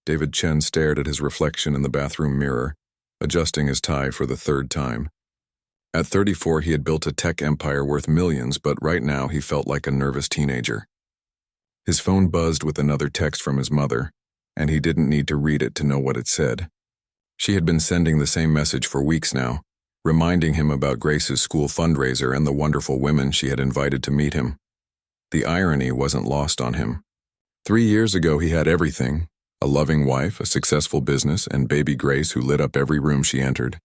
David Chen stared at his reflection in the bathroom mirror, adjusting his tie for the third time. At 34, he had built a tech empire worth millions, but right now he felt like a nervous teenager. His phone buzzed with another text from his mother, and he didn't need to read it to know what it said. She had been sending the same message for weeks now, reminding him about Grace's school fundraiser and the wonderful women she had invited to meet him. The irony wasn't lost on him. 3 years ago he had everything: a loving wife, a successful business, and baby Grace who lit up every room she entered.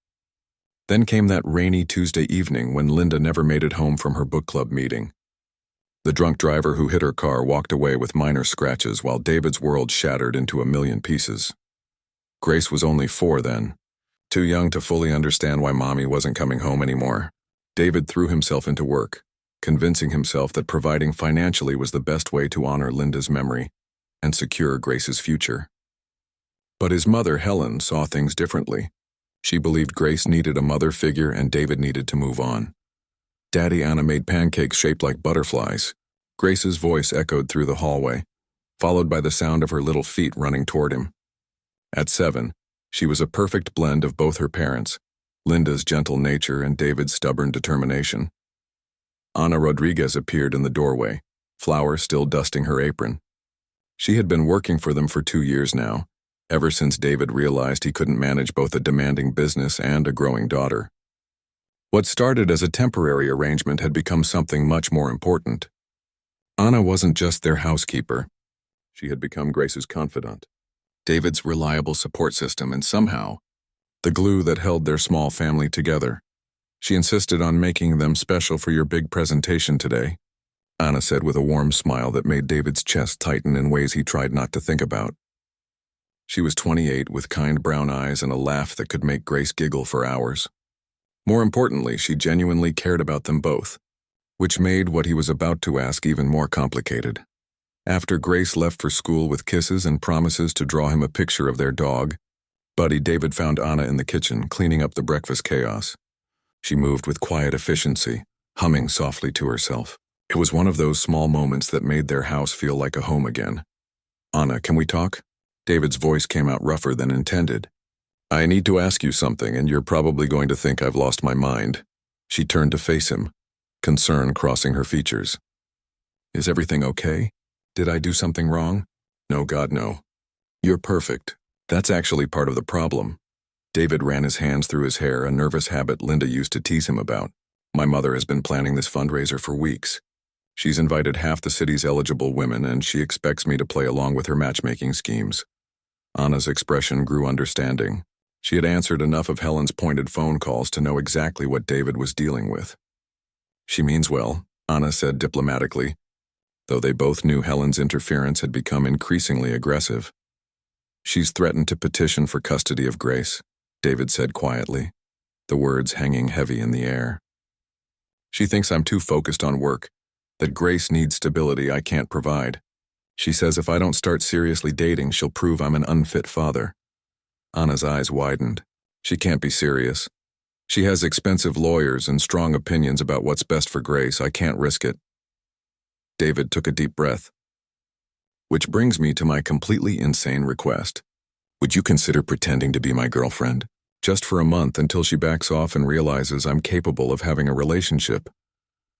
Then came that rainy Tuesday evening when Linda never made it home from her book club meeting. The drunk driver who hit her car walked away with minor scratches while David's world shattered into a million pieces. Grace was only 4 then, too young to fully understand why mommy wasn't coming home anymore. David threw himself into work, convincing himself that providing financially was the best way to honor Linda's memory and secure Grace's future. But his mother, Helen, saw things differently. She believed Grace needed a mother figure and David needed to move on. Daddy Anna made pancakes shaped like butterflies. Grace's voice echoed through the hallway, followed by the sound of her little feet running toward him. At 7, she was a perfect blend of both her parents, Linda's gentle nature and David's stubborn determination. Ana Rodriguez appeared in the doorway, flour still dusting her apron. She had been working for them for 2 years now, ever since David realized he couldn't manage both a demanding business and a growing daughter. What started as a temporary arrangement had become something much more important. Ana wasn't just their housekeeper. She had become Grace's confidant, David's reliable support system, and somehow, the glue that held their small family together. She insisted on making them special for your big presentation today, Ana said with a warm smile that made David's chest tighten in ways he tried not to think about. She was 28 with kind brown eyes and a laugh that could make Grace giggle for hours. More importantly, she genuinely cared about them both, which made what he was about to ask even more complicated. After Grace left for school with kisses and promises to draw him a picture of their dog, Buddy, David found Ana in the kitchen cleaning up the breakfast chaos. She moved with quiet efficiency, humming softly to herself. It was one of those small moments that made their house feel like a home again. Ana, can we talk? David's voice came out rougher than intended. I need to ask you something, and you're probably going to think I've lost my mind. She turned to face him, concern crossing her features. Is everything okay? Did I do something wrong? No, God, no. You're perfect. That's actually part of the problem. David ran his hands through his hair, a nervous habit Linda used to tease him about. My mother has been planning this fundraiser for weeks. She's invited half the city's eligible women, and she expects me to play along with her matchmaking schemes. Ana's expression grew understanding. She had answered enough of Helen's pointed phone calls to know exactly what David was dealing with. She means well, Ana said diplomatically, though they both knew Helen's interference had become increasingly aggressive. She's threatened to petition for custody of Grace, David said quietly, the words hanging heavy in the air. She thinks I'm too focused on work, that Grace needs stability I can't provide. She says if I don't start seriously dating, she'll prove I'm an unfit father. Ana's eyes widened. She can't be serious. She has expensive lawyers and strong opinions about what's best for Grace. I can't risk it. David took a deep breath. Which brings me to my completely insane request. Would you consider pretending to be my girlfriend? Just for a month until she backs off and realizes I'm capable of having a relationship.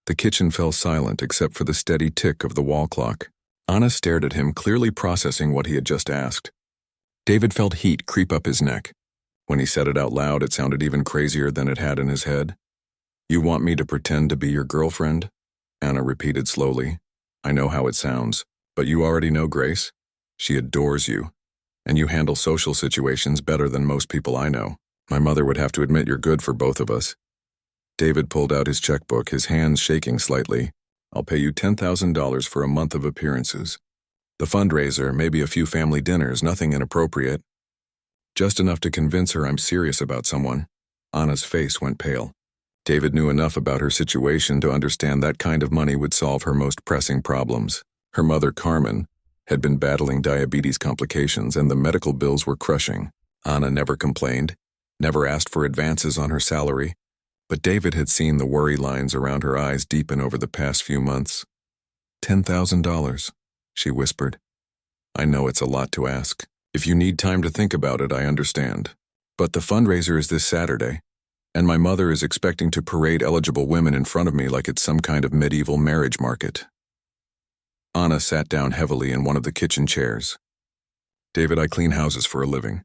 The kitchen fell silent except for the steady tick of the wall clock. Ana stared at him, clearly processing what he had just asked. David felt heat creep up his neck. When he said it out loud, it sounded even crazier than it had in his head. You want me to pretend to be your girlfriend? Ana repeated slowly. I know how it sounds, but you already know Grace. She adores you, and you handle social situations better than most people I know. My mother would have to admit you're good for both of us. David pulled out his checkbook, his hands shaking slightly. I'll pay you $10,000 for a month of appearances. The fundraiser, maybe a few family dinners, nothing inappropriate. Just enough to convince her I'm serious about someone. Ana's face went pale. David knew enough about her situation to understand that kind of money would solve her most pressing problems. Her mother, Carmen, had been battling diabetes complications, and the medical bills were crushing. Ana never complained, never asked for advances on her salary, but David had seen the worry lines around her eyes deepen over the past few months. $10,000, she whispered. I know it's a lot to ask. If you need time to think about it, I understand. But the fundraiser is this Saturday, and my mother is expecting to parade eligible women in front of me like it's some kind of medieval marriage market. Anna sat down heavily in one of the kitchen chairs. David, I clean houses for a living.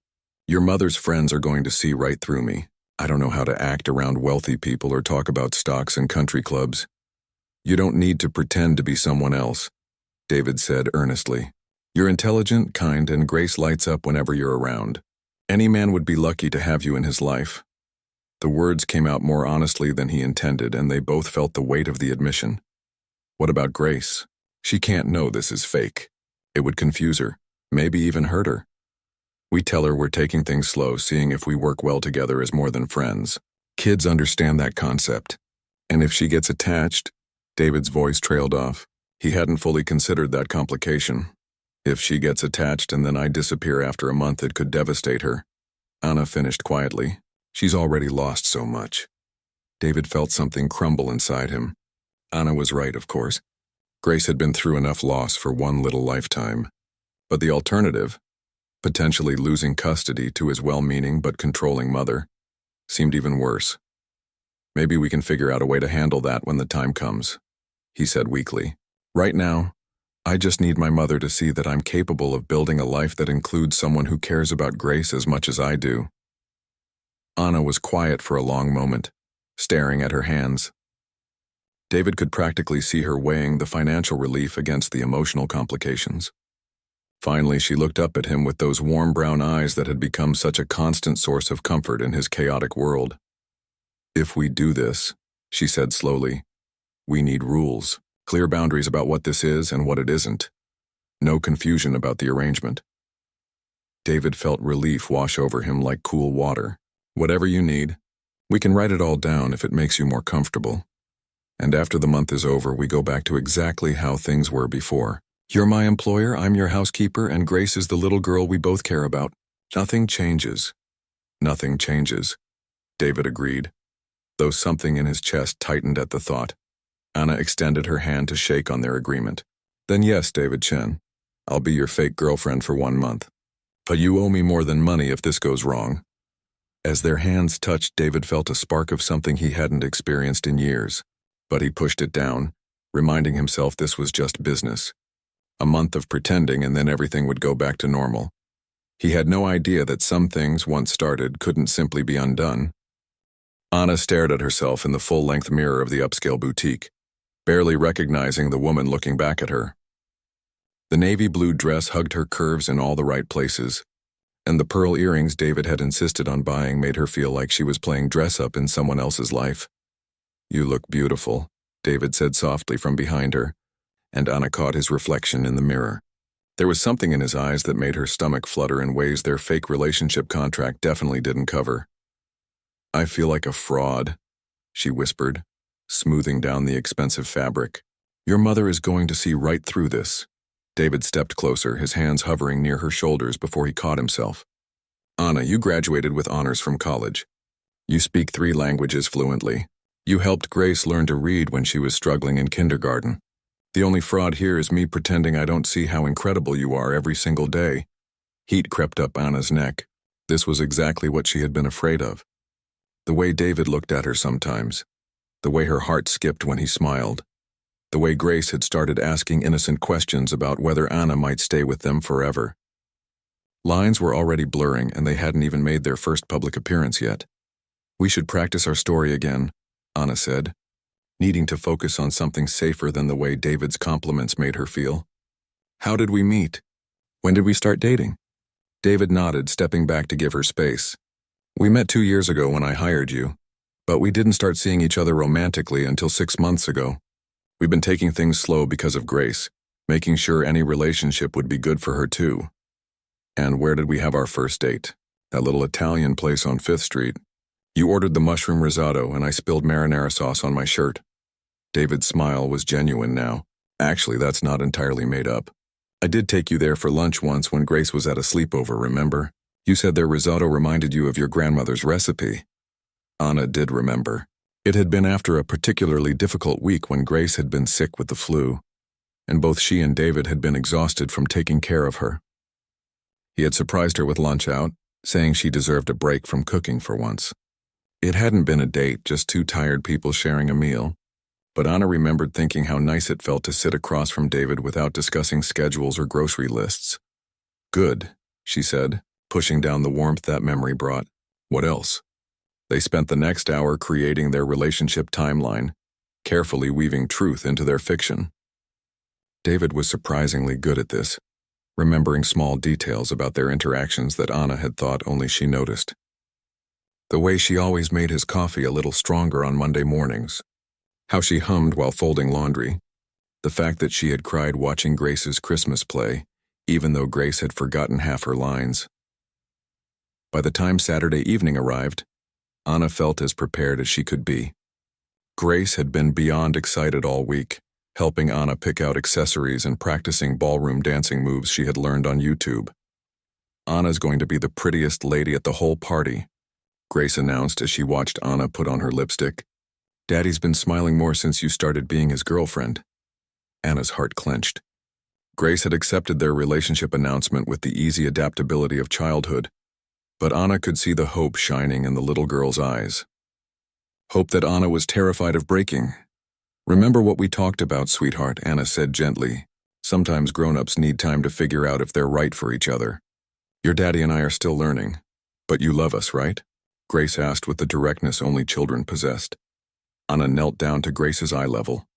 Your mother's friends are going to see right through me. I don't know how to act around wealthy people or talk about stocks and country clubs. You don't need to pretend to be someone else, David said earnestly. You're intelligent, kind, and Grace lights up whenever you're around. Any man would be lucky to have you in his life. The words came out more honestly than he intended, and they both felt the weight of the admission. What about Grace? She can't know this is fake. It would confuse her, maybe even hurt her. We tell her we're taking things slow, seeing if we work well together as more than friends. Kids understand that concept. And if she gets attached, David's voice trailed off. He hadn't fully considered that complication. If she gets attached and then I disappear after a month, it could devastate her. Anna finished quietly. She's already lost so much. David felt something crumble inside him. Anna was right, of course. Grace had been through enough loss for one little lifetime. But the alternative, potentially losing custody to his well-meaning but controlling mother, seemed even worse. Maybe we can figure out a way to handle that when the time comes, he said weakly. Right now, I just need my mother to see that I'm capable of building a life that includes someone who cares about Grace as much as I do. Anna was quiet for a long moment, staring at her hands. David could practically see her weighing the financial relief against the emotional complications. Finally, she looked up at him with those warm brown eyes that had become such a constant source of comfort in his chaotic world. If we do this, she said slowly, we need rules, clear boundaries about what this is and what it isn't. No confusion about the arrangement. David felt relief wash over him like cool water. Whatever you need, we can write it all down if it makes you more comfortable. And after the month is over, we go back to exactly how things were before. You're my employer, I'm your housekeeper, and Grace is the little girl we both care about. Nothing changes. Nothing changes, David agreed, though something in his chest tightened at the thought. Anna extended her hand to shake on their agreement. Then yes, David Chen, I'll be your fake girlfriend for 1 month. But you owe me more than money if this goes wrong. As their hands touched, David felt a spark of something he hadn't experienced in years. But he pushed it down, reminding himself this was just business. A month of pretending and then everything would go back to normal. He had no idea that some things, once started, couldn't simply be undone. Anna stared at herself in the full-length mirror of the upscale boutique, barely recognizing the woman looking back at her. The navy blue dress hugged her curves in all the right places, and the pearl earrings David had insisted on buying made her feel like she was playing dress-up in someone else's life. You look beautiful, David said softly from behind her, and Anna caught his reflection in the mirror. There was something in his eyes that made her stomach flutter in ways their fake relationship contract definitely didn't cover. I feel like a fraud, she whispered, smoothing down the expensive fabric. Your mother is going to see right through this. David stepped closer, his hands hovering near her shoulders before he caught himself. Anna, you graduated with honors from college. You speak 3 languages fluently. You helped Grace learn to read when she was struggling in kindergarten. The only fraud here is me pretending I don't see how incredible you are every single day. Heat crept up Anna's neck. This was exactly what she had been afraid of. The way David looked at her sometimes. The way her heart skipped when he smiled. The way Grace had started asking innocent questions about whether Anna might stay with them forever. Lines were already blurring, and they hadn't even made their first public appearance yet. We should practice our story again, Anna said, needing to focus on something safer than the way David's compliments made her feel. How did we meet? When did we start dating? David nodded, stepping back to give her space. We met 2 years ago when I hired you, but we didn't start seeing each other romantically until 6 months ago. We've been taking things slow because of Grace, making sure any relationship would be good for her too. And where did we have our first date? That little Italian place on 5th Street. You ordered the mushroom risotto and I spilled marinara sauce on my shirt. David's smile was genuine now. Actually, that's not entirely made up. I did take you there for lunch once when Grace was at a sleepover, remember? You said their risotto reminded you of your grandmother's recipe. Anna did remember. It had been after a particularly difficult week when Grace had been sick with the flu, and both she and David had been exhausted from taking care of her. He had surprised her with lunch out, saying she deserved a break from cooking for once. It hadn't been a date, just two tired people sharing a meal. But Anna remembered thinking how nice it felt to sit across from David without discussing schedules or grocery lists. Good, she said, pushing down the warmth that memory brought. What else? They spent the next hour creating their relationship timeline, carefully weaving truth into their fiction. David was surprisingly good at this, remembering small details about their interactions that Anna had thought only she noticed. The way she always made his coffee a little stronger on Monday mornings, how she hummed while folding laundry, the fact that she had cried watching Grace's Christmas play, even though Grace had forgotten half her lines. By the time Saturday evening arrived, Anna felt as prepared as she could be. Grace had been beyond excited all week, helping Anna pick out accessories and practicing ballroom dancing moves she had learned on YouTube. Anna's going to be the prettiest lady at the whole party, Grace announced as she watched Anna put on her lipstick. Daddy's been smiling more since you started being his girlfriend. Anna's heart clenched. Grace had accepted their relationship announcement with the easy adaptability of childhood, but Anna could see the hope shining in the little girl's eyes. Hope that Anna was terrified of breaking. Remember what we talked about, sweetheart, Anna said gently. Sometimes grown-ups need time to figure out if they're right for each other. Your daddy and I are still learning. But you love us, right? Grace asked with the directness only children possessed. Anna knelt down to Grace's eye level,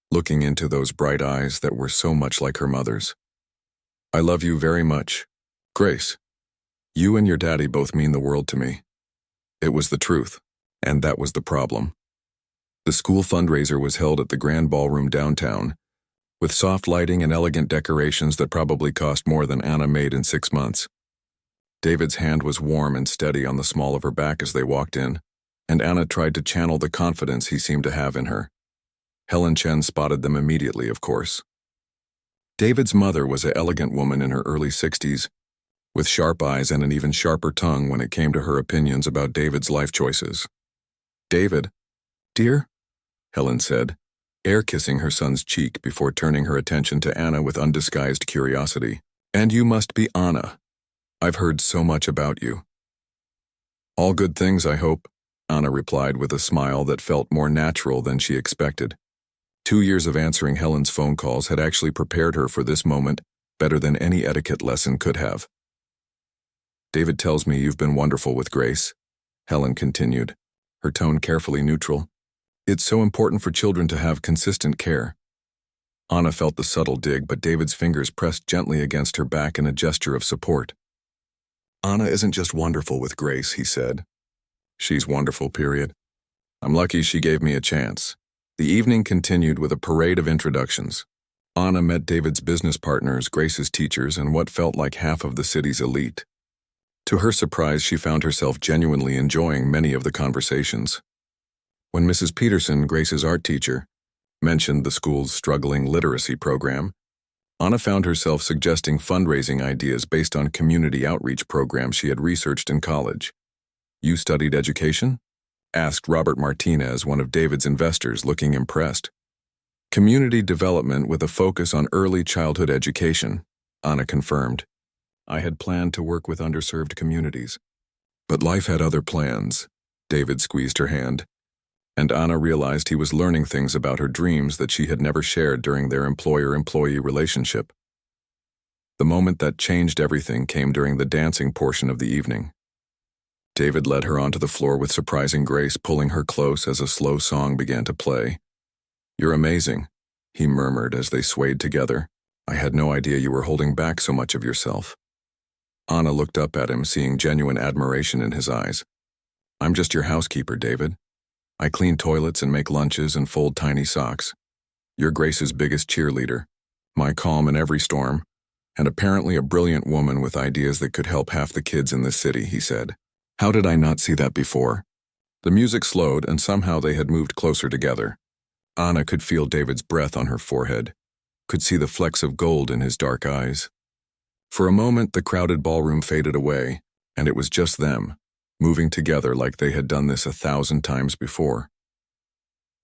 looking into those bright eyes that were so much like her mother's. I love you very much, Grace. You and your daddy both mean the world to me. It was the truth, and that was the problem. The school fundraiser was held at the Grand Ballroom downtown, with soft lighting and elegant decorations that probably cost more than Anna made in 6 months. David's hand was warm and steady on the small of her back as they walked in, and Anna tried to channel the confidence he seemed to have in her. Helen Chen spotted them immediately, of course. David's mother was an elegant woman in her early 60s, with sharp eyes and an even sharper tongue when it came to her opinions about David's life choices. David, dear, Helen said, air-kissing her son's cheek before turning her attention to Anna with undisguised curiosity. And you must be Anna. I've heard so much about you. All good things, I hope, Anna replied with a smile that felt more natural than she expected. 2 years of answering Helen's phone calls had actually prepared her for this moment better than any etiquette lesson could have. David tells me you've been wonderful with Grace, Helen continued, her tone carefully neutral. It's so important for children to have consistent care. Anna felt the subtle dig, but David's fingers pressed gently against her back in a gesture of support. Anna isn't just wonderful with Grace, he said. She's wonderful, period. I'm lucky she gave me a chance. The evening continued with a parade of introductions. Anna met David's business partners, Grace's teachers, and what felt like half of the city's elite. To her surprise, she found herself genuinely enjoying many of the conversations. When Mrs. Peterson, Grace's art teacher, mentioned the school's struggling literacy program, Anna found herself suggesting fundraising ideas based on community outreach programs she had researched in college. You studied education? Asked Robert Martinez, one of David's investors, looking impressed. Community development with a focus on early childhood education, Anna confirmed. I had planned to work with underserved communities. But life had other plans. David squeezed her hand, and Anna realized he was learning things about her dreams that she had never shared during their employer-employee relationship. The moment that changed everything came during the dancing portion of the evening. David led her onto the floor with surprising grace, pulling her close as a slow song began to play. You're amazing, he murmured as they swayed together. I had no idea you were holding back so much of yourself. Anna looked up at him, seeing genuine admiration in his eyes. I'm just your housekeeper, David. I clean toilets and make lunches and fold tiny socks. You're Grace's biggest cheerleader, my calm in every storm, and apparently a brilliant woman with ideas that could help half the kids in this city, he said. How did I not see that before? The music slowed, and somehow they had moved closer together. Anna could feel David's breath on her forehead, could see the flecks of gold in his dark eyes. For a moment, the crowded ballroom faded away, and it was just them, moving together like they had done this 1,000 times before.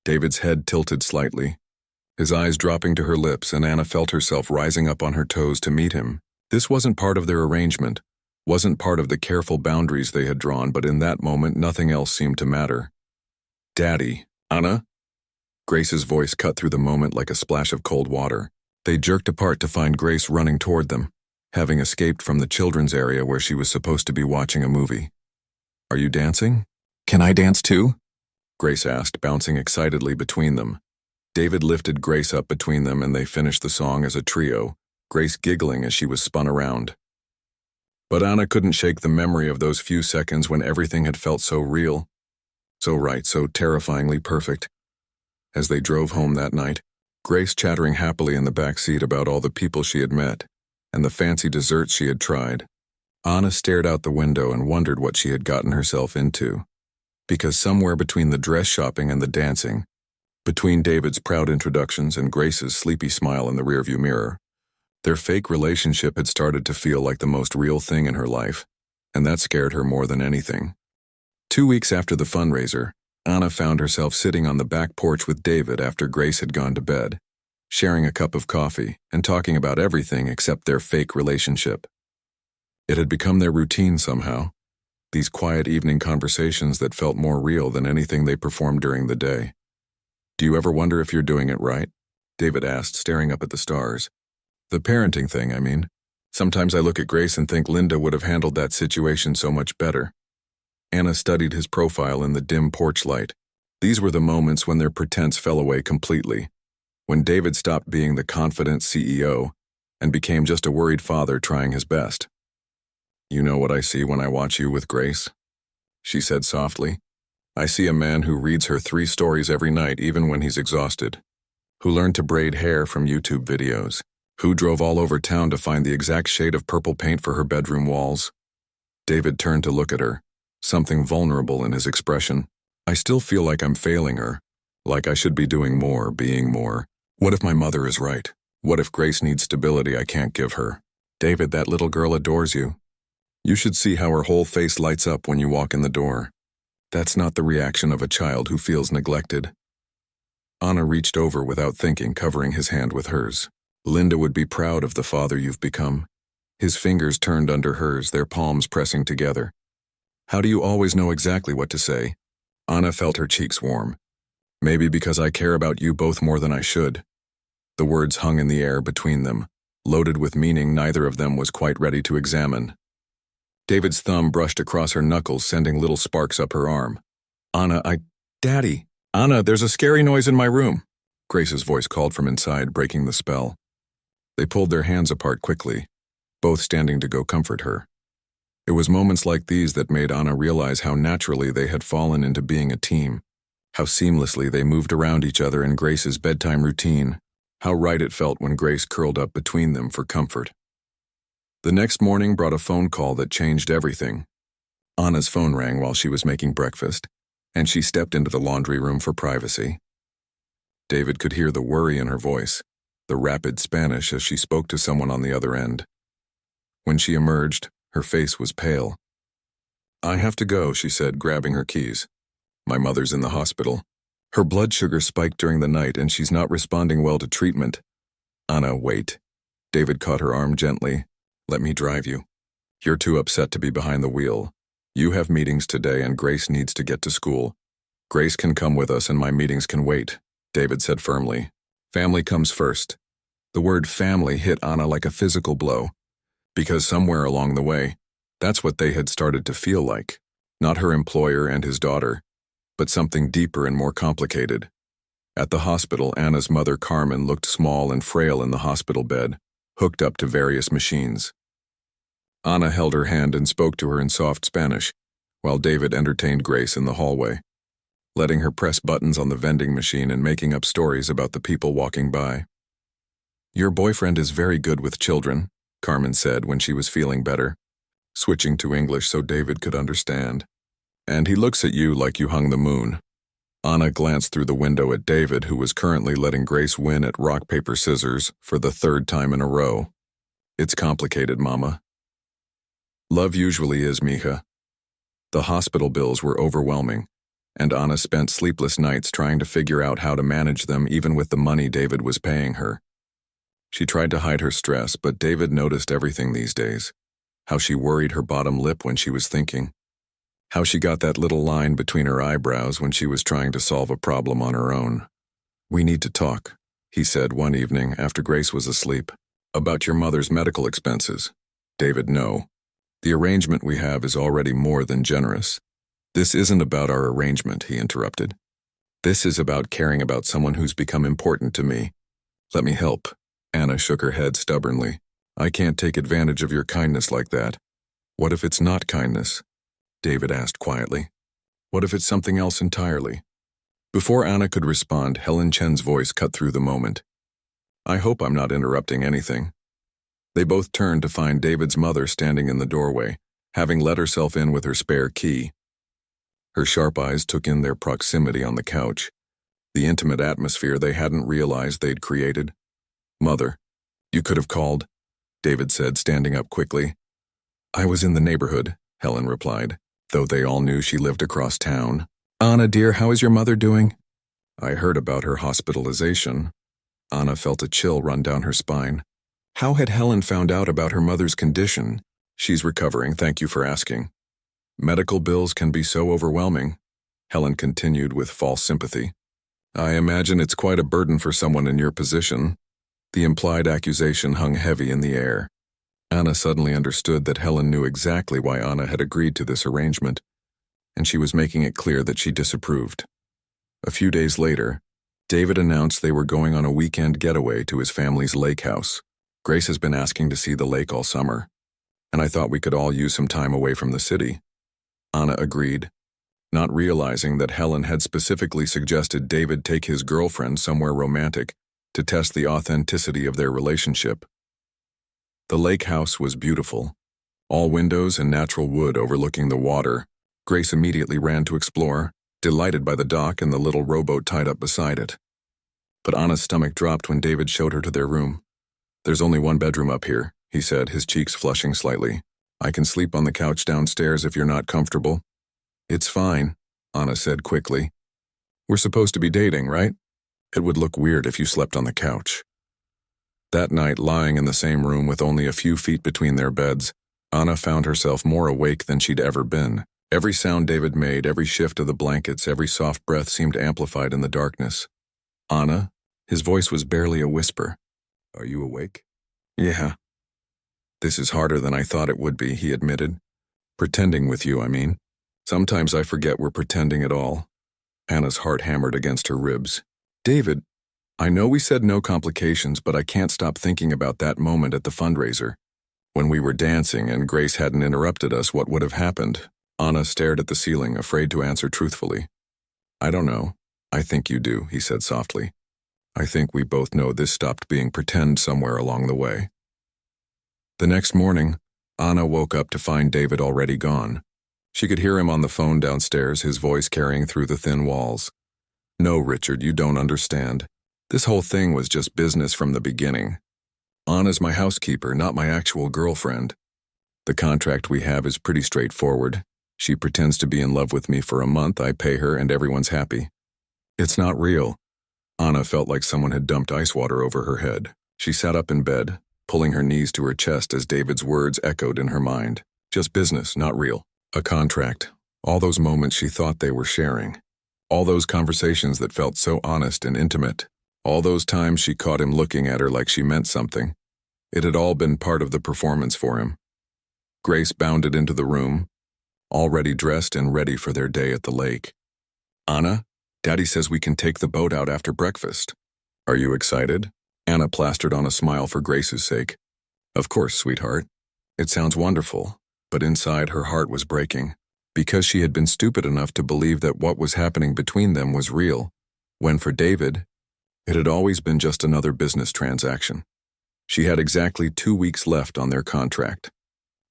David's head tilted slightly, his eyes dropping to her lips, and Anna felt herself rising up on her toes to meet him, This wasn't part of their arrangement, wasn't part of the careful boundaries they had drawn, but in that moment nothing else seemed to matter. "Daddy, Anna?" Grace's voice cut through the moment like a splash of cold water. They jerked apart to find Grace running toward them, having escaped from the children's area where she was supposed to be watching a movie. "Are you dancing?" "Can I dance too?" Grace asked, bouncing excitedly between them. David lifted Grace up between them and they finished the song as a trio, Grace giggling as she was spun around. But Anna couldn't shake the memory of those few seconds when everything had felt so real, so right, so terrifyingly perfect. As they drove home that night, Grace chattering happily in the back seat about all the people she had met and the fancy desserts she had tried, Anna stared out the window and wondered what she had gotten herself into. Because somewhere between the dress shopping and the dancing, between David's proud introductions and Grace's sleepy smile in the rearview mirror, their fake relationship had started to feel like the most real thing in her life, and that scared her more than anything. 2 weeks after the fundraiser, Anna found herself sitting on the back porch with David after Grace had gone to bed, sharing a cup of coffee and talking about everything except their fake relationship. It had become their routine somehow, these quiet evening conversations that felt more real than anything they performed during the day. "Do you ever wonder if you're doing it right?" David asked, staring up at the stars. "The parenting thing, I mean. Sometimes I look at Grace and think Linda would have handled that situation so much better." Anna studied his profile in the dim porch light. These were the moments when their pretense fell away completely, when David stopped being the confident CEO and became just a worried father trying his best. "You know what I see when I watch you with Grace?" she said softly. "I see a man who reads her 3 stories every night even when he's exhausted, who learned to braid hair from YouTube videos, who drove all over town to find the exact shade of purple paint for her bedroom walls." David turned to look at her, something vulnerable in his expression. "I still feel like I'm failing her, like I should be doing more, being more. What if my mother is right? What if Grace needs stability I can't give her? David, that little girl adores you. You should see how her whole face lights up when you walk in the door. That's not the reaction of a child who feels neglected." Anna reached over without thinking, covering his hand with hers. "Linda would be proud of the father you've become." His fingers turned under hers, their palms pressing together. "How do you always know exactly what to say?" Anna felt her cheeks warm. "Maybe because I care about you both more than I should." The words hung in the air between them, loaded with meaning neither of them was quite ready to examine. David's thumb brushed across her knuckles, sending little sparks up her arm. Daddy! Anna, there's a scary noise in my room!" Grace's voice called from inside, breaking the spell. They pulled their hands apart quickly, both standing to go comfort her. It was moments like these that made Anna realize how naturally they had fallen into being a team, how seamlessly they moved around each other in Grace's bedtime routine, how right it felt when Grace curled up between them for comfort. The next morning brought a phone call that changed everything. Anna's phone rang while she was making breakfast, and she stepped into the laundry room for privacy. David could hear the worry in her voice, the rapid Spanish as she spoke to someone on the other end. When she emerged, her face was pale. "I have to go," she said, grabbing her keys. "My mother's in the hospital. Her blood sugar spiked during the night and she's not responding well to treatment." "Anna, wait." David caught her arm gently. "Let me drive you. You're too upset to be behind the wheel. You have meetings today and Grace needs to get to school. Grace can come with us and my meetings can wait," David said firmly. "Family comes first." The word family hit Anna like a physical blow, because somewhere along the way, that's what they had started to feel like. Not her employer and his daughter, but something deeper and more complicated. At the hospital, Anna's mother Carmen looked small and frail in the hospital bed, hooked up to various machines. Anna held her hand and spoke to her in soft Spanish, while David entertained Grace in the hallway, letting her press buttons on the vending machine and making up stories about the people walking by. "Your boyfriend is very good with children," Carmen said when she was feeling better, switching to English so David could understand. "And he looks at you like you hung the moon." Anna glanced through the window at David, who was currently letting Grace win at rock, paper, scissors for the 3rd time in a row. "It's complicated, Mama." "Love usually is, mija." The hospital bills were overwhelming, and Anna spent sleepless nights trying to figure out how to manage them even with the money David was paying her. She tried to hide her stress, but David noticed everything these days. How she worried her bottom lip when she was thinking. How she got that little line between her eyebrows when she was trying to solve a problem on her own. "We need to talk," he said one evening after Grace was asleep. "About your mother's medical expenses." "David, no. The arrangement we have is already more than generous." "This isn't about our arrangement," he interrupted. "This is about caring about someone who's become important to me. Let me help." Anna shook her head stubbornly. "I can't take advantage of your kindness like that." "What if it's not kindness?" David asked quietly. "What if it's something else entirely?" Before Anna could respond, Helen Chen's voice cut through the moment. "I hope I'm not interrupting anything." They both turned to find David's mother standing in the doorway, having let herself in with her spare key. Her sharp eyes took in their proximity on the couch, the intimate atmosphere they hadn't realized they'd created. "Mother, you could have called," David said, standing up quickly. "I was in the neighborhood," Helen replied, though they all knew she lived across town. "Anna, dear, how is your mother doing?" "I heard about her hospitalization." Anna felt a chill run down her spine. How had Helen found out about her mother's condition? "She's recovering, thank you for asking." "Medical bills can be so overwhelming," Helen continued with false sympathy. "I imagine it's quite a burden for someone in your position." The implied accusation hung heavy in the air. Anna suddenly understood that Helen knew exactly why Anna had agreed to this arrangement, and she was making it clear that she disapproved. A few days later, David announced they were going on a weekend getaway to his family's lake house. "Grace has been asking to see the lake all summer, and I thought we could all use some time away from the city." Anna agreed, not realizing that Helen had specifically suggested David take his girlfriend somewhere romantic to test the authenticity of their relationship. The lake house was beautiful. All windows and natural wood overlooking the water. Grace immediately ran to explore, delighted by the dock and the little rowboat tied up beside it. But Anna's stomach dropped when David showed her to their room. "There's only one bedroom up here," he said, his cheeks flushing slightly. "I can sleep on the couch downstairs if you're not comfortable." "It's fine," Anna said quickly. "We're supposed to be dating, right? It would look weird if you slept on the couch." That night, lying in the same room with only a few feet between their beds, Anna found herself more awake than she'd ever been. Every sound David made, every shift of the blankets, every soft breath seemed amplified in the darkness. "Anna?" His voice was barely a whisper. "Are you awake?" "Yeah." "This is harder than I thought it would be," he admitted. "Pretending with you, I mean. Sometimes I forget we're pretending at all." Anna's heart hammered against her ribs. "David, I know we said no complications, but I can't stop thinking about that moment at the fundraiser. When we were dancing and Grace hadn't interrupted us, what would have happened?" Anna stared at the ceiling, afraid to answer truthfully. "I don't know. I think you do," he said softly. "I think we both know this stopped being pretend somewhere along the way." The next morning, Anna woke up to find David already gone. She could hear him on the phone downstairs, his voice carrying through the thin walls. "No, Richard, you don't understand. This whole thing was just business from the beginning. Anna's my housekeeper, not my actual girlfriend. The contract we have is pretty straightforward. She pretends to be in love with me for a month, I pay her, and everyone's happy. It's not real." Anna felt like someone had dumped ice water over her head. She sat up in bed, pulling her knees to her chest as David's words echoed in her mind. Just business, not real. A contract. All those moments she thought they were sharing. All those conversations that felt so honest and intimate. All those times she caught him looking at her like she meant something. It had all been part of the performance for him. Grace bounded into the room, already dressed and ready for their day at the lake. "Anna, Daddy says we can take the boat out after breakfast. Are you excited?" Anna plastered on a smile for Grace's sake. "Of course, sweetheart. It sounds wonderful," but inside her heart was breaking, because she had been stupid enough to believe that what was happening between them was real, when for David, it had always been just another business transaction. She had exactly 2 weeks left on their contract,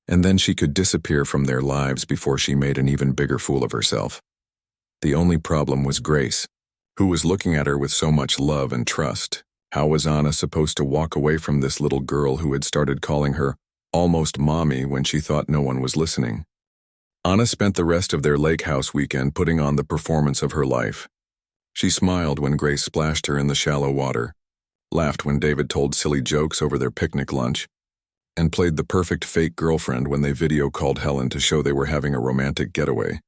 and then she could disappear from their lives before she made an even bigger fool of herself. The only problem was Grace, who was looking at her with so much love and trust. How was Anna supposed to walk away from this little girl who had started calling her almost mommy when she thought no one was listening? Anna spent the rest of their lake house weekend putting on the performance of her life. She smiled when Grace splashed her in the shallow water, laughed when David told silly jokes over their picnic lunch, and played the perfect fake girlfriend when they video called Helen to show they were having a romantic getaway.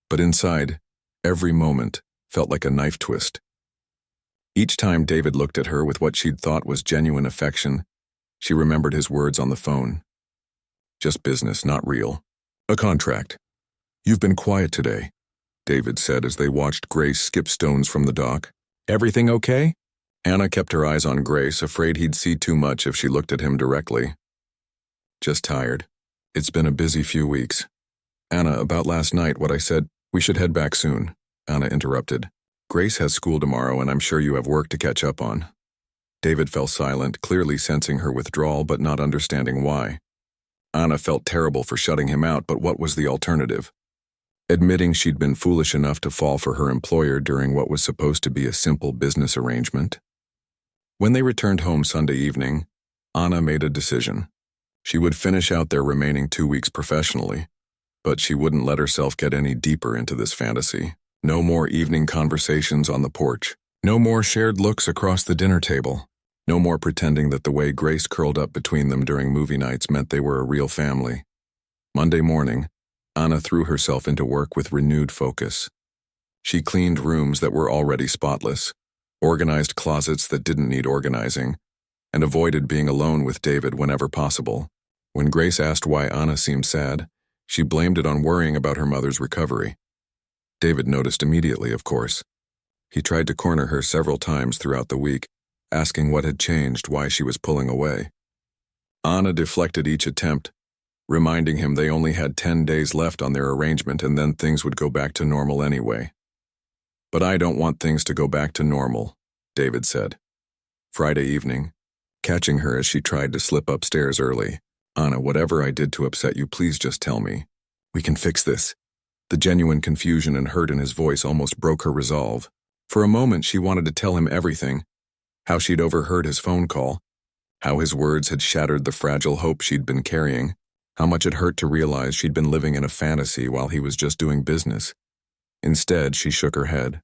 But inside, every moment felt like a knife twist. Each time David looked at her with what she'd thought was genuine affection, she remembered his words on the phone. Just business, not real. A contract. You've been quiet today, David said as they watched Grace skip stones from the dock. Everything okay? Anna kept her eyes on Grace, afraid he'd see too much if she looked at him directly. Just tired. It's been a busy few weeks. Anna, about last night, what I said, we should head back soon, Anna interrupted. Grace has school tomorrow and I'm sure you have work to catch up on. David fell silent, clearly sensing her withdrawal but not understanding why. Anna felt terrible for shutting him out, but what was the alternative? Admitting she'd been foolish enough to fall for her employer during what was supposed to be a simple business arrangement? When they returned home Sunday evening, Anna made a decision. She would finish out their remaining 2 weeks professionally, but she wouldn't let herself get any deeper into this fantasy. No more evening conversations on the porch. No more shared looks across the dinner table. No more pretending that the way Grace curled up between them during movie nights meant they were a real family. Monday morning, Anna threw herself into work with renewed focus. She cleaned rooms that were already spotless, organized closets that didn't need organizing, and avoided being alone with David whenever possible. When Grace asked why Anna seemed sad, she blamed it on worrying about her mother's recovery. David noticed immediately, of course. He tried to corner her several times throughout the week, asking what had changed, why she was pulling away. Anna deflected each attempt, reminding him they only had 10 days left on their arrangement and then things would go back to normal anyway. But I don't want things to go back to normal, David said. Friday evening, catching her as she tried to slip upstairs early. Anna, whatever I did to upset you, please just tell me. We can fix this. The genuine confusion and hurt in his voice almost broke her resolve. For a moment, she wanted to tell him everything. How she'd overheard his phone call. How his words had shattered the fragile hope she'd been carrying. How much it hurt to realize she'd been living in a fantasy while he was just doing business. Instead, she shook her head.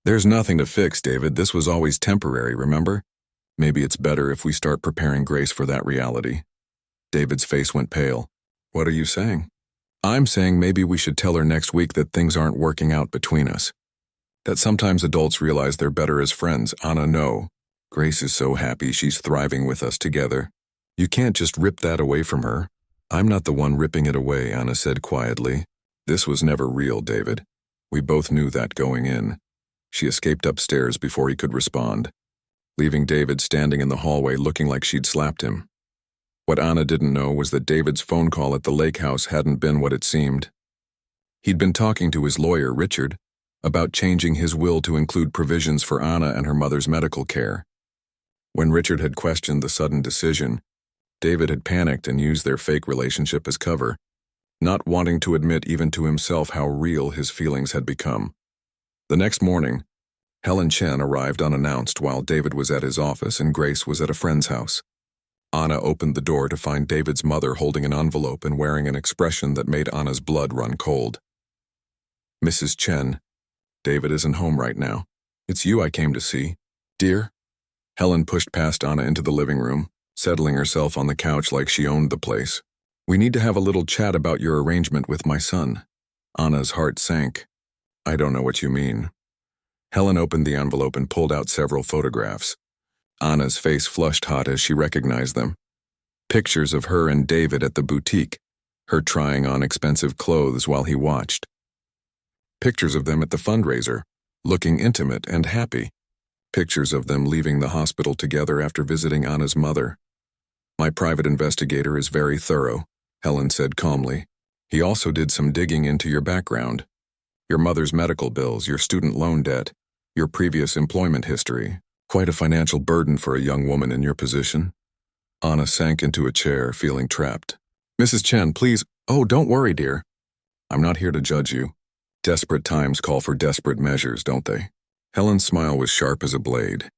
There's nothing to fix, David. This was always temporary, remember? Maybe it's better if we start preparing Grace for that reality. David's face went pale. What are you saying? I'm saying maybe we should tell her next week that things aren't working out between us. That sometimes adults realize they're better as friends. Anna, no. Grace is so happy she's thriving with us together. You can't just rip that away from her. I'm not the one ripping it away, Anna said quietly. This was never real, David. We both knew that going in. She escaped upstairs before he could respond, leaving David standing in the hallway looking like she'd slapped him. What Anna didn't know was that David's phone call at the lake house hadn't been what it seemed. He'd been talking to his lawyer, Richard, about changing his will to include provisions for Anna and her mother's medical care. When Richard had questioned the sudden decision, David had panicked and used their fake relationship as cover, not wanting to admit even to himself how real his feelings had become. The next morning, Helen Chen arrived unannounced while David was at his office and Grace was at a friend's house. Anna opened the door to find David's mother holding an envelope and wearing an expression that made Anna's blood run cold. Mrs. Chen, David isn't home right now. It's you I came to see. Dear? Helen pushed past Anna into the living room, settling herself on the couch like she owned the place. We need to have a little chat about your arrangement with my son. Anna's heart sank. I don't know what you mean. Helen opened the envelope and pulled out several photographs. Anna's face flushed hot as she recognized them. Pictures of her and David at the boutique, her trying on expensive clothes while he watched. Pictures of them at the fundraiser, looking intimate and happy. Pictures of them leaving the hospital together after visiting Anna's mother. My private investigator is very thorough, Helen said calmly. He also did some digging into your background. Your mother's medical bills, your student loan debt, your previous employment history. Quite a financial burden for a young woman in your position. Anna sank into a chair, feeling trapped. Mrs. Chen, please. Oh, don't worry, dear. I'm not here to judge you. Desperate times call for desperate measures, don't they? Helen's smile was sharp as a blade.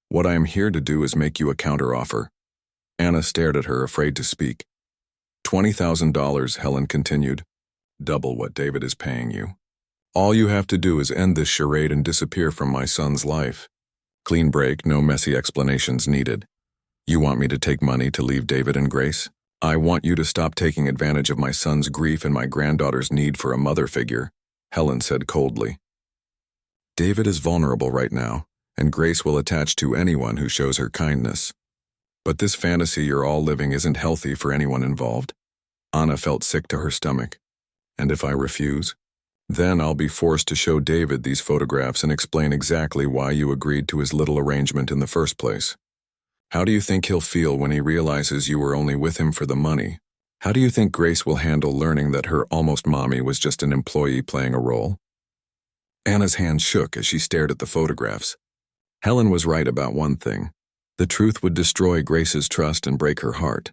What I am here to do is make you a counteroffer. Anna stared at her, afraid to speak. $20,000, Helen continued. Double what David is paying you. All you have to do is end this charade and disappear from my son's life. Clean break, no messy explanations needed. You want me to take money to leave David and Grace? I want you to stop taking advantage of my son's grief and my granddaughter's need for a mother figure, Helen said coldly. David is vulnerable right now, and Grace will attach to anyone who shows her kindness. But this fantasy you're all living isn't healthy for anyone involved. Anna felt sick to her stomach. And if I refuse? Then I'll be forced to show David these photographs and explain exactly why you agreed to his little arrangement in the first place. How do you think he'll feel when he realizes you were only with him for the money? How do you think Grace will handle learning that her almost mommy was just an employee playing a role? Anna's hands shook as she stared at the photographs. Helen was right about one thing. The truth would destroy Grace's trust and break her heart.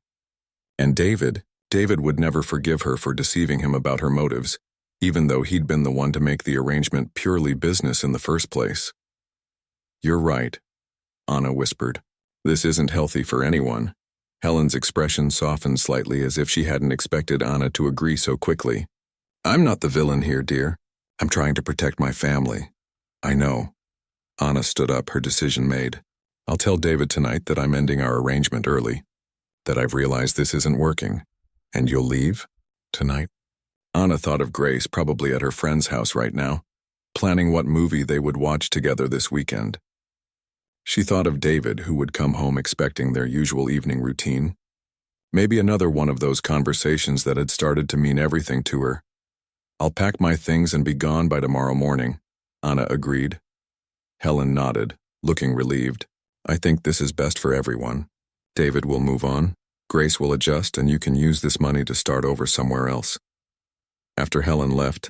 And David would never forgive her for deceiving him about her motives, even though he'd been the one to make the arrangement purely business in the first place. You're right, Anna whispered. This isn't healthy for anyone. Helen's expression softened slightly as if she hadn't expected Anna to agree so quickly. I'm not the villain here, dear. I'm trying to protect my family. I know. Anna stood up, her decision made. I'll tell David tonight that I'm ending our arrangement early, that I've realized this isn't working. And you'll leave? Tonight? Anna thought of Grace, probably at her friend's house right now, planning what movie they would watch together this weekend. She thought of David, who would come home expecting their usual evening routine. Maybe another one of those conversations that had started to mean everything to her. I'll pack my things and be gone by tomorrow morning, Anna agreed. Helen nodded, looking relieved. I think this is best for everyone. David will move on, Grace will adjust, and you can use this money to start over somewhere else. After Helen left,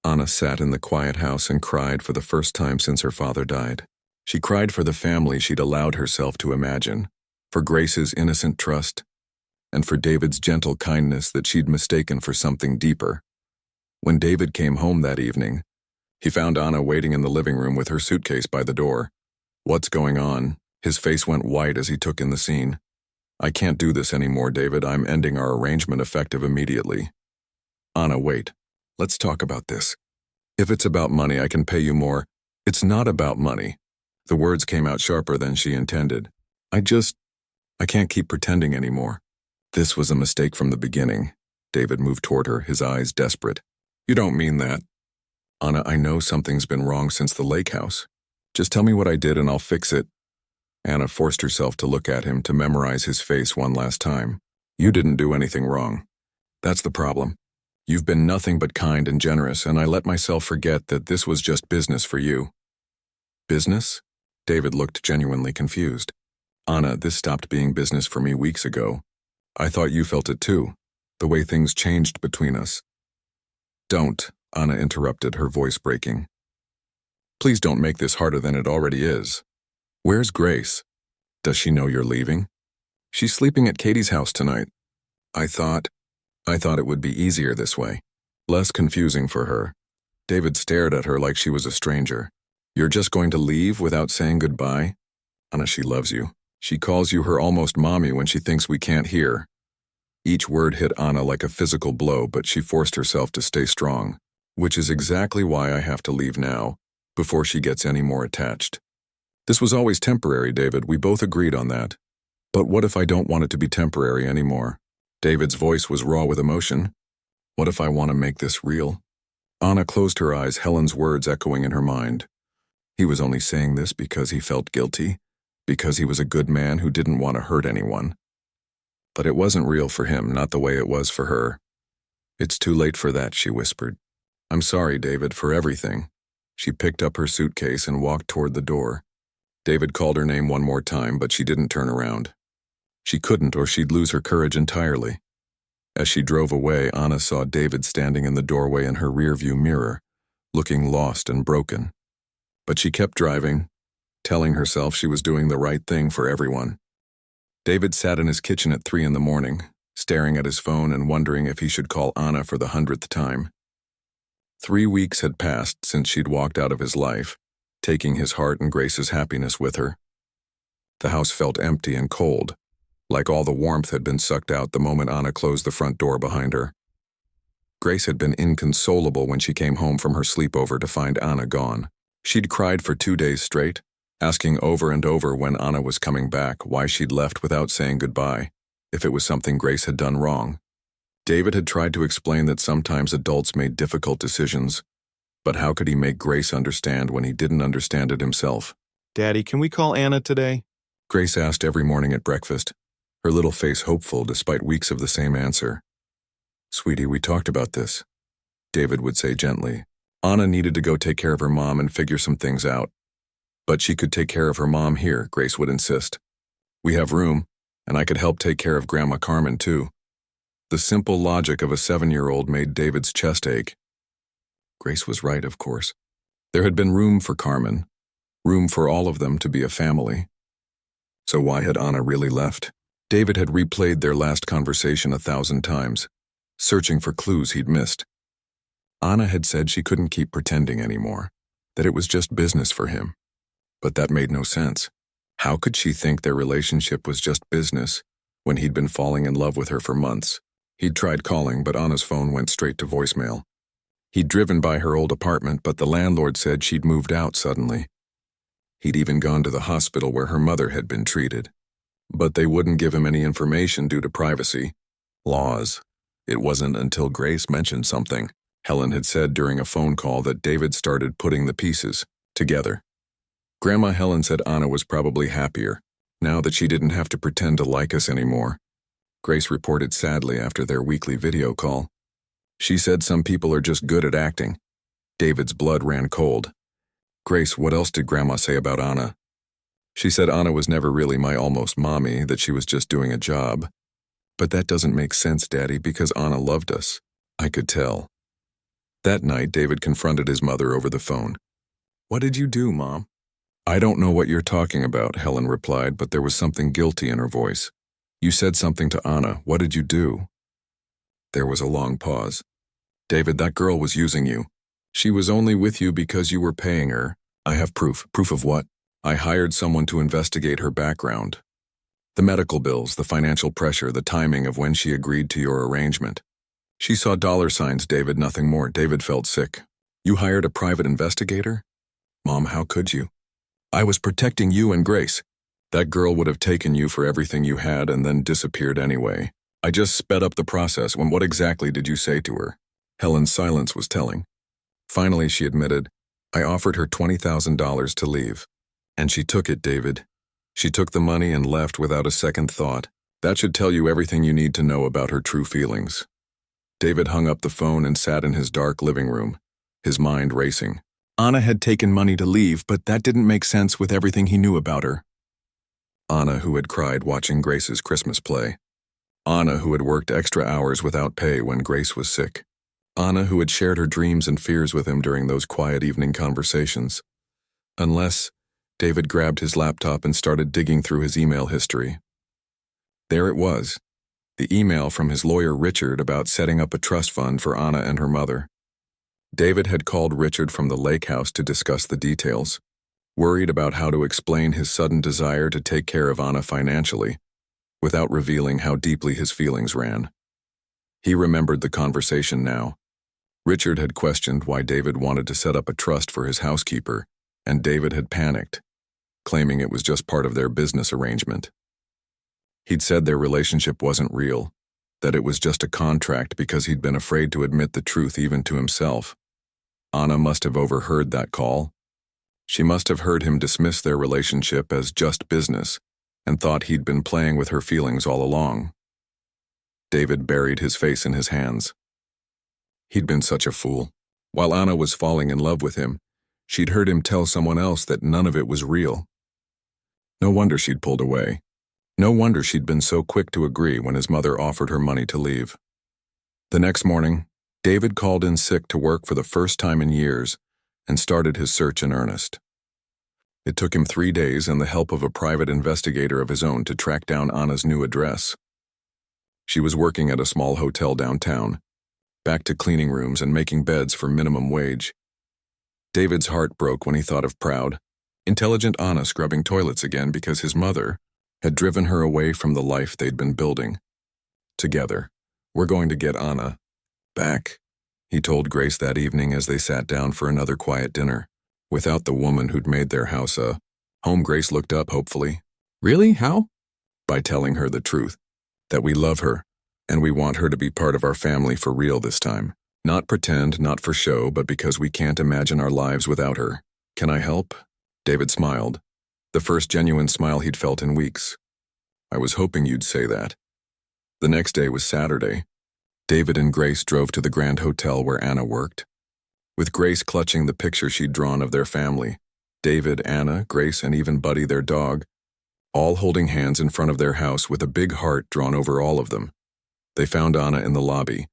Anna sat in the quiet house and cried for the first time since her father died. She cried for the family she'd allowed herself to imagine, for Grace's innocent trust, and for David's gentle kindness that she'd mistaken for something deeper. When David came home that evening, he found Anna waiting in the living room with her suitcase by the door. What's going on? His face went white as he took in the scene. I can't do this anymore, David. I'm ending our arrangement effective immediately. Anna, wait. Let's talk about this. If it's about money, I can pay you more. It's not about money. The words came out sharper than she intended. I can't keep pretending anymore. This was a mistake from the beginning. David moved toward her, his eyes desperate. You don't mean that. Anna, I know something's been wrong since the lake house. Just tell me what I did and I'll fix it. Anna forced herself to look at him, to memorize his face one last time. You didn't do anything wrong. That's the problem. You've been nothing but kind and generous, and I let myself forget that this was just business for you. Business? David looked genuinely confused. Anna, this stopped being business for me weeks ago. I thought you felt it too, the way things changed between us. Don't, Anna interrupted, her voice breaking. Please don't make this harder than it already is. Where's Grace? Does she know you're leaving? She's sleeping at Katie's house tonight. I thought it would be easier this way. Less confusing for her. David stared at her like she was a stranger. You're just going to leave without saying goodbye? Anna, she loves you. She calls you her almost mommy when she thinks we can't hear. Each word hit Anna like a physical blow, but she forced herself to stay strong, which is exactly why I have to leave now, before she gets any more attached. This was always temporary, David. We both agreed on that. But what if I don't want it to be temporary anymore? David's voice was raw with emotion. What if I want to make this real? Anna closed her eyes, Helen's words echoing in her mind. He was only saying this because he felt guilty, because he was a good man who didn't want to hurt anyone. But it wasn't real for him, not the way it was for her. It's too late for that, she whispered. I'm sorry, David, for everything. She picked up her suitcase and walked toward the door. David called her name one more time, but she didn't turn around. She couldn't, or she'd lose her courage entirely. As she drove away, Anna saw David standing in the doorway in her rearview mirror, looking lost and broken. But she kept driving, telling herself she was doing the right thing for everyone. David sat in his kitchen at 3 a.m, staring at his phone and wondering if he should call Anna for the 100th time. 3 weeks had passed since she'd walked out of his life, taking his heart and Grace's happiness with her. The house felt empty and cold, like all the warmth had been sucked out the moment Anna closed the front door behind her. Grace had been inconsolable when she came home from her sleepover to find Anna gone. She'd cried for 2 days straight, asking over and over when Anna was coming back, why she'd left without saying goodbye, if it was something Grace had done wrong. David had tried to explain that sometimes adults made difficult decisions, but how could he make Grace understand when he didn't understand it himself? Daddy, can we call Anna today? Grace asked every morning at breakfast, her little face hopeful despite weeks of the same answer. Sweetie, we talked about this, David would say gently. Anna needed to go take care of her mom and figure some things out. But she could take care of her mom here, Grace would insist. We have room, and I could help take care of Grandma Carmen too. The simple logic of a 7-year-old made David's chest ache. Grace was right, of course. There had been room for Carmen, room for all of them to be a family. So why had Anna really left? David had replayed their last conversation 1,000 times, searching for clues he'd missed. Anna had said she couldn't keep pretending anymore, that it was just business for him. But that made no sense. How could she think their relationship was just business when he'd been falling in love with her for months? He'd tried calling, but Anna's phone went straight to voicemail. He'd driven by her old apartment, but the landlord said she'd moved out suddenly. He'd even gone to the hospital where her mother had been treated. But they wouldn't give him any information due to privacy laws. It wasn't until Grace mentioned something Helen had said during a phone call that David started putting the pieces together. Grandma Helen said Anna was probably happier, now that she didn't have to pretend to like us anymore. Grace reported sadly after their weekly video call. She said some people are just good at acting. David's blood ran cold. Grace, what else did Grandma say about Anna? She said Anna was never really my almost mommy, that she was just doing a job. But that doesn't make sense, Daddy, because Anna loved us. I could tell. That night, David confronted his mother over the phone. What did you do, Mom? I don't know what you're talking about, Helen replied, but there was something guilty in her voice. You said something to Anna. What did you do? There was a long pause. David, that girl was using you. She was only with you because you were paying her. I have proof. Proof of what? I hired someone to investigate her background. The medical bills, the financial pressure, the timing of when she agreed to your arrangement. She saw dollar signs, David, nothing more. David felt sick. You hired a private investigator? Mom, how could you? I was protecting you and Grace. That girl would have taken you for everything you had and then disappeared anyway. I just sped up the process. When what exactly did you say to her? Helen's silence was telling. Finally, she admitted, I offered her $20,000 to leave. And she took it, David. She took the money and left without a second thought. That should tell you everything you need to know about her true feelings. David hung up the phone and sat in his dark living room, his mind racing. Anna had taken money to leave, but that didn't make sense with everything he knew about her. Anna, who had cried watching Grace's Christmas play. Anna, who had worked extra hours without pay when Grace was sick. Anna, who had shared her dreams and fears with him during those quiet evening conversations. Unless, David grabbed his laptop and started digging through his email history. There it was, the email from his lawyer Richard about setting up a trust fund for Anna and her mother. David had called Richard from the lake house to discuss the details, worried about how to explain his sudden desire to take care of Anna financially, without revealing how deeply his feelings ran. He remembered the conversation now. Richard had questioned why David wanted to set up a trust for his housekeeper, and David had panicked, claiming it was just part of their business arrangement. He'd said their relationship wasn't real, that it was just a contract because he'd been afraid to admit the truth even to himself. Anna must have overheard that call. She must have heard him dismiss their relationship as just business and thought he'd been playing with her feelings all along. David buried his face in his hands. He'd been such a fool. While Anna was falling in love with him, she'd heard him tell someone else that none of it was real. No wonder she'd pulled away. No wonder she'd been so quick to agree when his mother offered her money to leave. The next morning, David called in sick to work for the first time in years and started his search in earnest. It took him 3 days and the help of a private investigator of his own to track down Anna's new address. She was working at a small hotel downtown, back to cleaning rooms and making beds for minimum wage. David's heart broke when he thought of proud, intelligent Anna scrubbing toilets again because his mother had driven her away from the life they'd been building. Together, we're going to get Anna back, he told Grace that evening as they sat down for another quiet dinner, without the woman who'd made their house a Home. Grace looked up hopefully. Really? How? By telling her the truth. That we love her, and we want her to be part of our family for real this time. Not pretend, not for show, but because we can't imagine our lives without her. Can I help? David smiled. The first genuine smile he'd felt in weeks. I was hoping you'd say that. The next day was Saturday. David and Grace drove to the Grand Hotel where Anna worked. With Grace clutching the picture she'd drawn of their family, David, Anna, Grace, and even Buddy, their dog, all holding hands in front of their house with a big heart drawn over all of them. They found Anna in the lobby,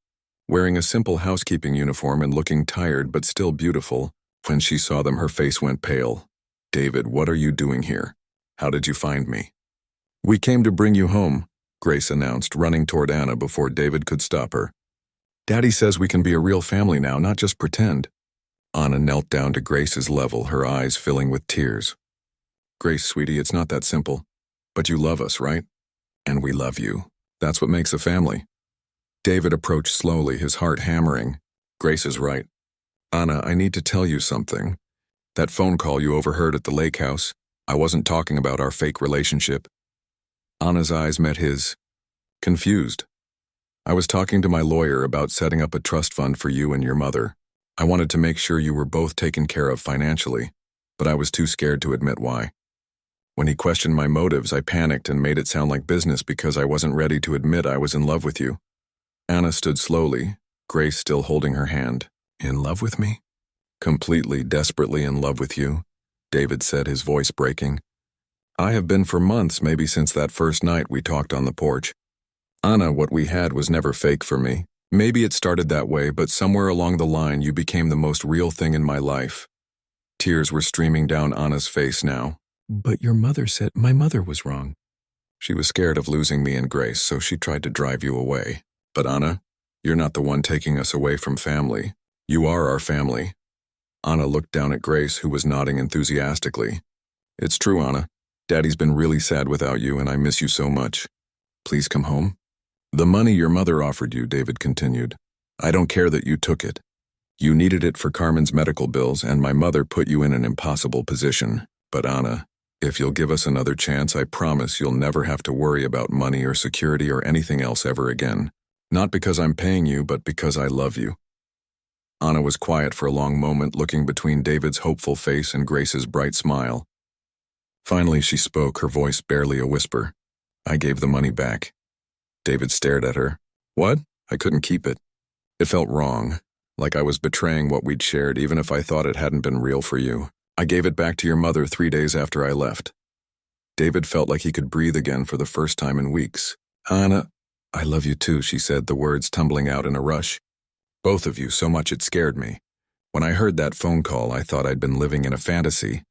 wearing a simple housekeeping uniform and looking tired but still beautiful. When she saw them, her face went pale. David, what are you doing here? How did you find me? We came to bring you home, Grace announced, running toward Anna before David could stop her. Daddy says we can be a real family now, not just pretend. Anna knelt down to Grace's level, her eyes filling with tears. Grace, sweetie, it's not that simple. But you love us, right? And we love you. That's what makes a family. David approached slowly, his heart hammering. Grace is right. Anna, I need to tell you something. That phone call you overheard at the lake house, I wasn't talking about our fake relationship. Anna's eyes met his. Confused. I was talking to my lawyer about setting up a trust fund for you and your mother. I wanted to make sure you were both taken care of financially, but I was too scared to admit why. When he questioned my motives, I panicked and made it sound like business because I wasn't ready to admit I was in love with you. Anna stood slowly, Grace still holding her hand. In love with me? Completely, desperately in love with you, David said, his voice breaking. I have been for months, maybe since that first night we talked on the porch. Anna, what we had was never fake for me. Maybe it started that way, but somewhere along the line you became the most real thing in my life. Tears were streaming down Anna's face now. But your mother said my mother was wrong. She was scared of losing me and Grace, so she tried to drive you away. But Anna, you're not the one taking us away from family. You are our family. Anna looked down at Grace, who was nodding enthusiastically. It's true, Anna. Daddy's been really sad without you, and I miss you so much. Please come home. The money your mother offered you, David continued. I don't care that you took it. You needed it for Carmen's medical bills, and my mother put you in an impossible position. But Anna, if you'll give us another chance, I promise you'll never have to worry about money or security or anything else ever again. Not because I'm paying you, but because I love you. Anna was quiet for a long moment, looking between David's hopeful face and Grace's bright smile. Finally, she spoke, her voice barely a whisper. I gave the money back. David stared at her. What? I couldn't keep it. It felt wrong, like I was betraying what we'd shared, even if I thought it hadn't been real for you. I gave it back to your mother 3 days after I left. David felt like he could breathe again for the first time in weeks. Anna, I love you too, she said, the words tumbling out in a rush. Both of you, so much it scared me. When I heard that phone call, I thought I'd been living in a fantasy,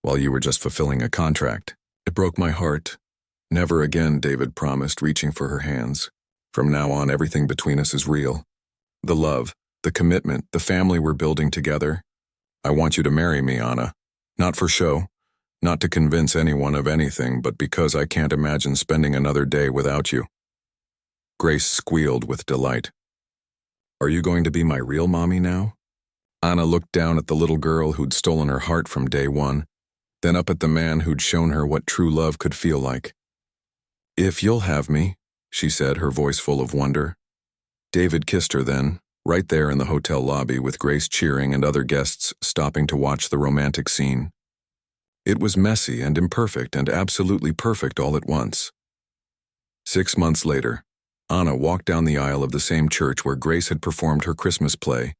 while you were just fulfilling a contract. It broke my heart. Never again, David promised, reaching for her hands. From now on, everything between us is real. The love, the commitment, the family we're building together. I want you to marry me, Anna. Not for show, not to convince anyone of anything, but because I can't imagine spending another day without you. Grace squealed with delight. Are you going to be my real mommy now? Anna looked down at the little girl who'd stolen her heart from day one, then up at the man who'd shown her what true love could feel like. If you'll have me, she said, her voice full of wonder. David kissed her then, right there in the hotel lobby with Grace cheering and other guests stopping to watch the romantic scene. It was messy and imperfect and absolutely perfect all at once. 6 months later, Anna walked down the aisle of the same church where Grace had performed her Christmas play,